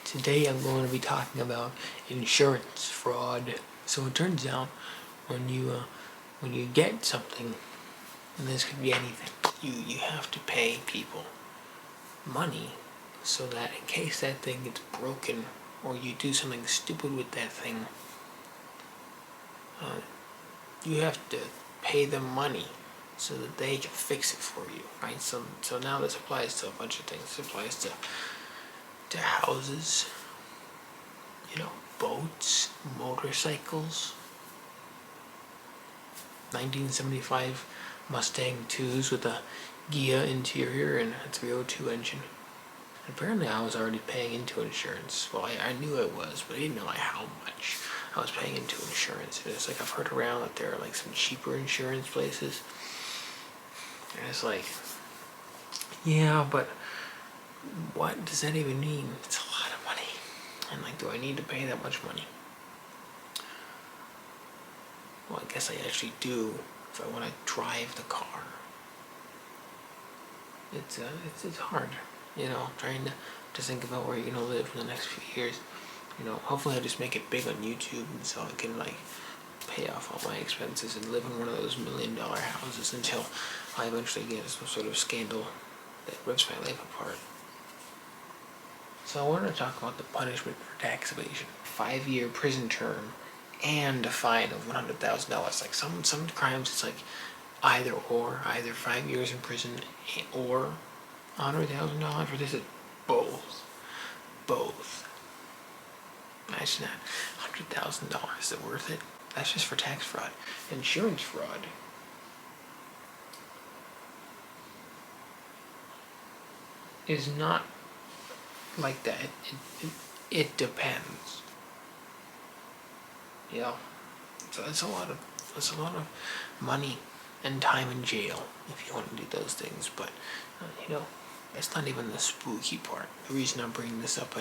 Today I'm going to be talking about insurance fraud. So it turns out when you get something, and this could be anything, you have to pay people money so that in case that thing gets broken or you do something stupid with that thing, you have to pay them money so that they can fix it for you, right? So now this applies to a bunch of things. It applies to houses, boats, motorcycles, 1975 Mustang 2s with a Ghia interior and a 302 engine. Apparently I was already paying into insurance. Well, I knew I was, but I didn't know how much I was paying into insurance. And it's like I've heard around that there are like some cheaper insurance places. And it's like, yeah, but what does that even mean? It's a lot of money. And like, do I need to pay that much money? Well, I guess I actually do if I want to drive the car. It's hard, trying to think about where you're gonna live for the next few years. Hopefully I just make it big on YouTube, and so I can like pay off all my expenses and live in one of those $1 million houses until I eventually get some sort of scandal that rips my life apart. So I wanted to talk about the punishment for tax evasion: 5-year prison term and a fine of $100,000. Like some crimes, it's like either 5 years in prison or $100,000. For this, it's both. Imagine that. $100,000. Is it worth it? That's just for tax fraud. Insurance fraud, is not like that. It depends. So it's a lot of money and time in jail if you want to do those things. But that's not even the spooky part. The reason I'm bringing this up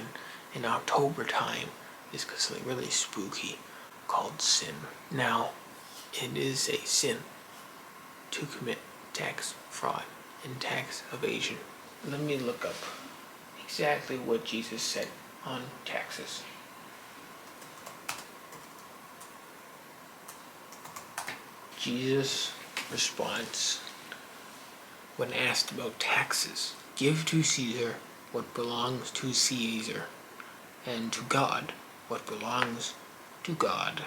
in October time is because something really spooky called sin. Now, it is a sin to commit tax fraud and tax evasion. Let me look up exactly what Jesus said on taxes. Jesus' response when asked about taxes: give to Caesar what belongs to Caesar, and to God what belongs to God.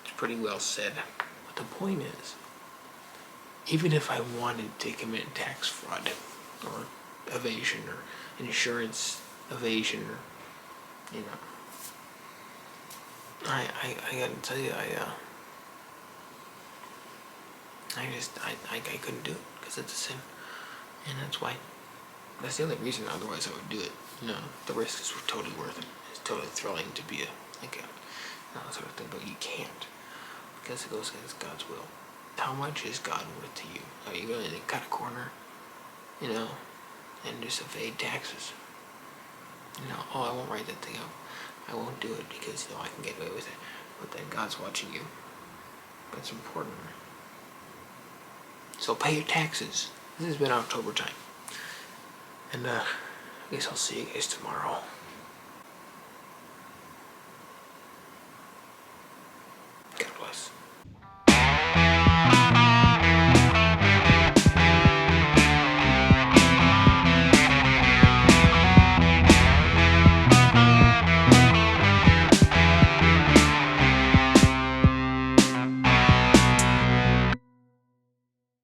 It's pretty well said. But the point is, even if I wanted to commit tax fraud or evasion or insurance evasion, or I gotta tell you, I couldn't do it because it's a sin, and that's the only reason. Otherwise, I would do it. The risk is totally worth it. It's totally thrilling to be a sort of thing, but you can't because it goes against God's will. How much is God worth to you? Are you going to cut a corner, and just evade taxes? I won't write that thing up. I won't do it because I can get away with it. But then God's watching you. That's important. So pay your taxes. This has been October time. And I guess I'll see you guys tomorrow.